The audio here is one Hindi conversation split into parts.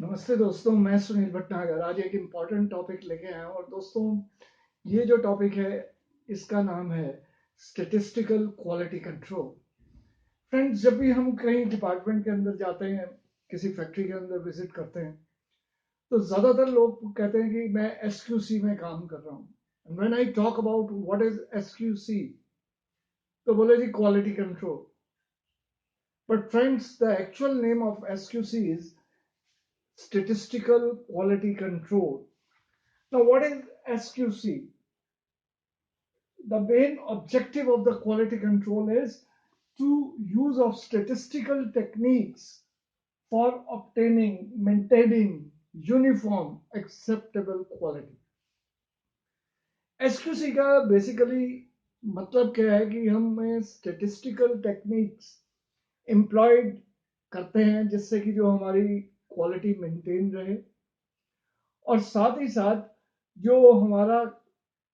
नमस्ते दोस्तों, मैं सुनील भटनागर आज एक इम्पॉर्टेंट टॉपिक लेके आया हूँ। और दोस्तों, ये जो टॉपिक है इसका नाम है स्टैटिस्टिकल क्वालिटी कंट्रोल। फ्रेंड्स, जब भी हम कहीं डिपार्टमेंट के अंदर जाते हैं, किसी फैक्ट्री के अंदर विजिट करते हैं, तो ज़्यादातर लोग कहते हैं कि मैं एसक्यूसी में काम कर रहा हूँ। When I talk about what is SQC, तो बोले जी quality control. But friends, the actual name of SQC is statistical quality control. Now, what is SQC? The main objective of the quality control is to use of statistical techniques for obtaining, maintaining uniform, acceptable quality. SQC का बेसिकली मतलब क्या है कि हम स्टेटिस्टिकल टेक्निक्स एम्प्लॉयड करते हैं जिससे कि जो हमारी क्वालिटी मेंटेन रहे, और साथ ही साथ जो हमारा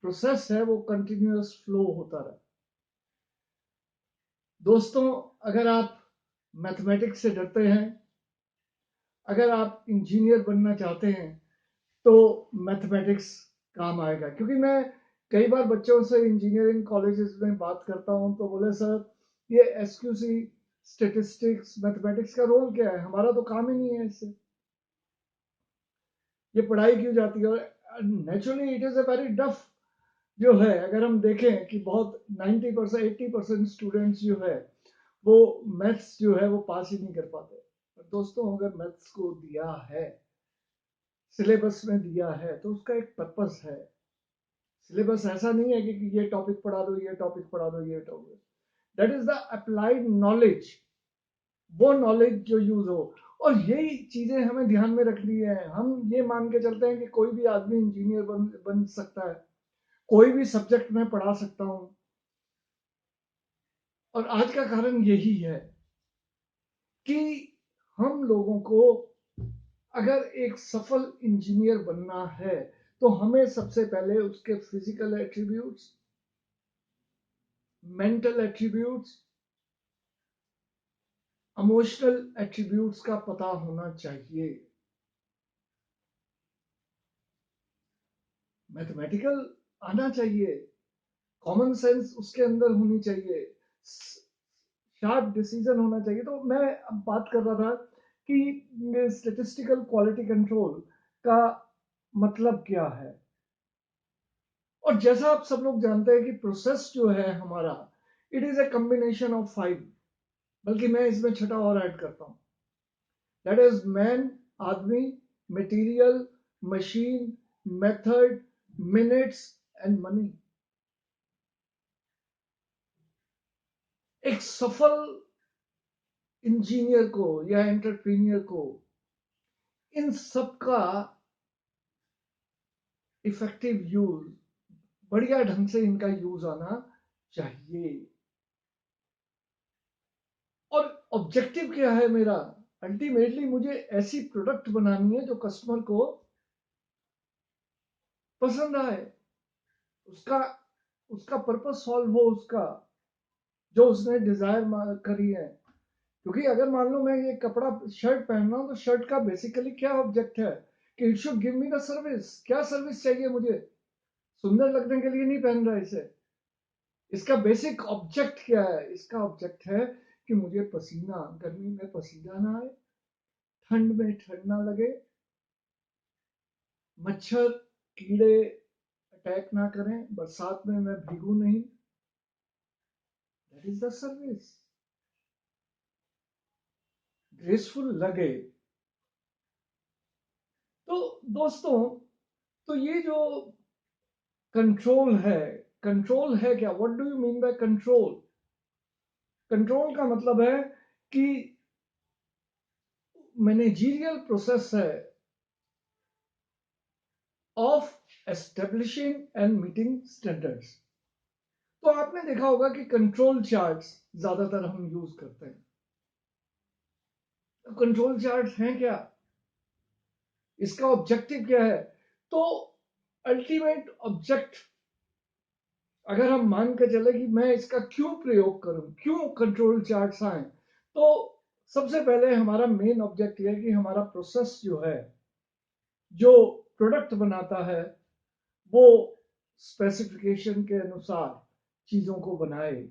प्रोसेस है वो कंटिन्यूअस फ्लो होता रहे। दोस्तों, अगर आप मैथमेटिक्स से डरते हैं, अगर आप इंजीनियर बनना चाहते हैं, तो मैथमेटिक्स काम आएगा। क्योंकि मैं कई बार बच्चों से इंजीनियरिंग कॉलेजेस में बात करता हूं तो बोले सर, ये एसक्यूसी, स्टेटिस्टिक्स, मैथमेटिक्स का रोल क्या है, हमारा तो काम ही नहीं है इससे, ये पढ़ाई क्यों जाती है। और naturally it is a very tough जो है। अगर हम देखें कि बहुत 90% 80% स्टूडेंट्स जो है वो मैथ्स जो है वो पास ही नहीं कर पाते। पर दोस्तों, अगर मैथ्स को दिया है, सिलेबस में दिया है, तो उसका एक पर्पस है। सिलेबस ऐसा नहीं है कि ये टॉपिक पढ़ा दो, ये टॉपिक पढ़ा दो, ये topic. That is the applied knowledge, वो नॉलेज जो यूज हो। और यही चीजें हमें ध्यान में रखनी है। हम ये मान के चलते हैं कि कोई भी आदमी इंजीनियर बन सकता है, कोई भी सब्जेक्ट में पढ़ा सकता हूं। और आज का कारण यही है कि हम लोगों को अगर एक सफल इंजीनियर बनना है, तो हमें सबसे पहले उसके physical attributes, mental attributes, emotional attributes का पता होना चाहिए। मैथमेटिकल आना चाहिए, कॉमन सेंस उसके अंदर होनी चाहिए, शार्प डिसीजन होना चाहिए। तो मैं अब बात कर रहा था कि स्टेटिस्टिकल क्वालिटी कंट्रोल का मतलब क्या है। और जैसा आप सब लोग जानते हैं कि प्रोसेस जो है हमारा, it is a combination of 5, बल्कि मैं इसमें छठा और ऐड करता हूं। दैट इज मैन, आदमी, material, machine, method, minutes and money. एक सफल इंजीनियर को या एंटरप्रीनियर को इन सब का इफेक्टिव यूज, बढ़िया ढंग से इनका यूज आना चाहिए। और ऑब्जेक्टिव क्या है मेरा? अल्टीमेटली मुझे ऐसी प्रोडक्ट बनानी है जो कस्टमर को पसंद आए, उसका उसका पर्पस सॉल्व हो, उसका जो उसने डिजायर करी है। क्योंकि अगर मान लो मैं ये कपड़ा शर्ट पहन रहा हूं, तो शर्ट का बेसिकली क्या ऑब्जेक्ट है कि it should give me the service. क्या सर्विस चाहिए मुझे? सुंदर लगने के लिए नहीं पहन रहा इसे। इसका बेसिक ऑब्जेक्ट क्या है? इसका ऑब्जेक्ट है कि मुझे पसीना, गर्मी में पसीना ना आए, ठंड में ठंड ना लगे, मच्छर कीड़े अटैक ना करें, बरसात में मैं भीगू नहीं। That is the service. Graceful लगे। तो दोस्तों, तो ये जो कंट्रोल है क्या? What do you mean by control? Control का मतलब है कि मैनेजरियल प्रोसेस है of establishing and meeting standards. तो आपने देखा होगा कि कंट्रोल चार्ट्स ज्यादातर हम यूज करते हैं। तो कंट्रोल चार्ट्स हैं क्या? इसका ऑब्जेक्टिव क्या है? तो अल्टीमेट ऑब्जेक्ट, अगर हम मान के चले कि मैं इसका क्यों प्रयोग करूं, क्यों कंट्रोल चार्ट्स आए, तो सबसे पहले हमारा मेन ऑब्जेक्ट ये है कि हमारा प्रोसेस जो है, जो प्रोडक्ट बनाता है, वो स्पेसिफिकेशन के अनुसार चीजों को बनाए,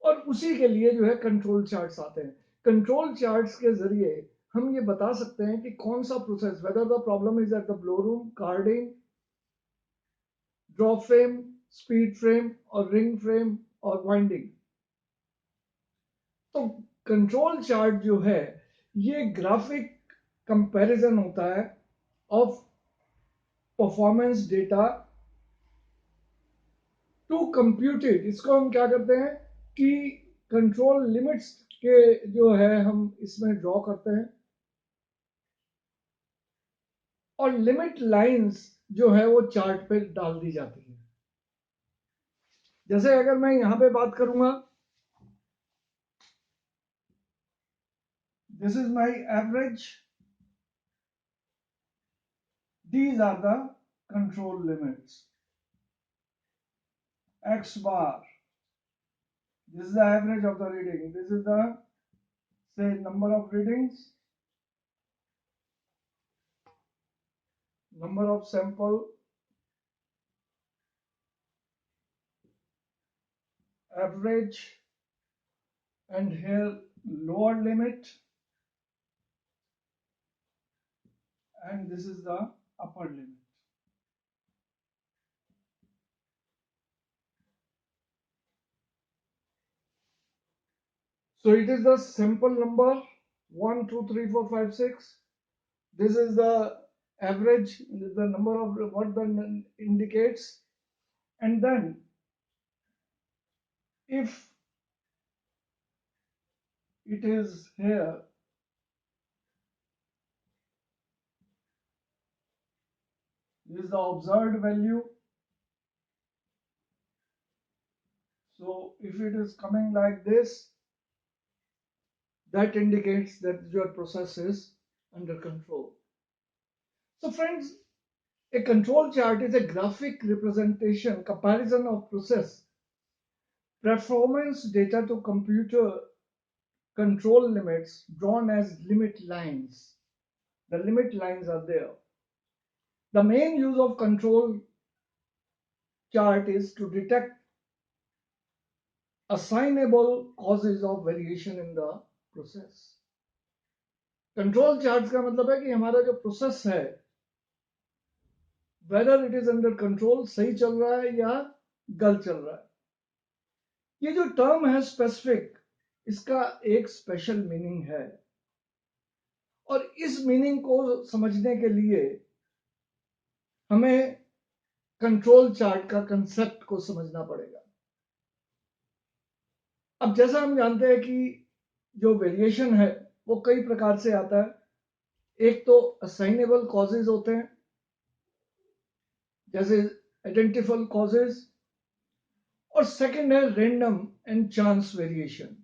और उसी के लिए जो है कंट्रोल चार्ट्स आते हैं। कंट्रोल चार्ट्स के जरिए हम ये बता सकते हैं कि कौन सा process, whether the problem is at the blow room, carding, drop frame, speed frame और रिंग फ्रेम और वाइंडिंग। तो कंट्रोल चार्ट जो है ये ग्राफिक कंपैरिजन होता है of performance data to computed. इसको हम क्या करते हैं कि कंट्रोल लिमिट्स के जो है हम इसमें ड्रॉ करते हैं, और लिमिट लाइंस जो है वो चार्ट पे डाल दी जाती है। जैसे अगर मैं यहां पे बात करूंगा, this is my average, these are the control limits, x bar, this is the average of the reading, this is the say number of readings, number of sample, average, and here lower limit, and this is the upper limit. So it is the sample number 1, 2, 3, 4, 5, 6. This is the average, the number of what the indicates, and then if it is here, this is the observed value. So if it is coming like this, that indicates that your process is under control. So friends, a control chart is a graphic representation, comparison of process performance data to computer control limits drawn as limit lines. The limit lines are there. The main use of control chart is to detect assignable causes of variation in the process. Control charts का मतलब है कि हमारा जो प्रोसेस है, whether it is under control, सही चल रहा है या गलत चल रहा है। ये जो टर्म है स्पेसिफिक, इसका एक स्पेशल मीनिंग है, और इस मीनिंग को समझने के लिए हमें कंट्रोल चार्ट का कंसेप्ट को समझना पड़ेगा। अब जैसा हम जानते हैं कि जो वेरिएशन है वो कई प्रकार से आता है। एक तो असाइनेबल कॉजेज होते हैं, जैसे आइडेंटिफाइबल कॉजेज, और सेकंड है रैंडम एंड चांस वेरिएशन।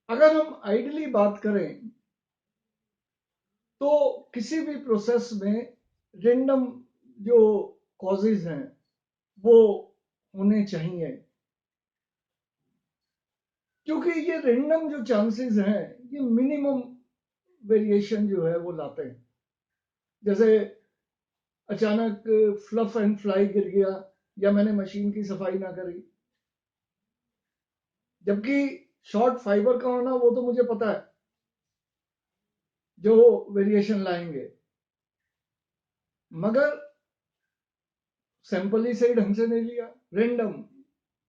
अगर हम आइडली बात करें तो किसी भी प्रोसेस में रैंडम जो कॉजेज हैं वो होने चाहिए, क्योंकि ये रैंडम जो चांसेस हैं ये मिनिमम वेरिएशन जो है वो लाते हैं। जैसे अचानक फ्लफ एंड फ्लाई गिर गया, या मैंने मशीन की सफाई ना करी, जबकि शॉर्ट फाइबर का होना वो तो मुझे पता है जो वेरिएशन लाएंगे, मगर सैंपल ही सही ढंग से नहीं लिया, रैंडम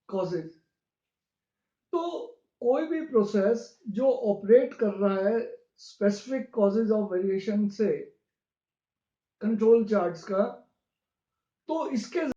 कॉजेज। तो कोई भी प्रोसेस जो ऑपरेट कर रहा है स्पेसिफिक कॉजेज ऑफ वेरिएशन से कंट्रोल चार्ट्स का, तो इसके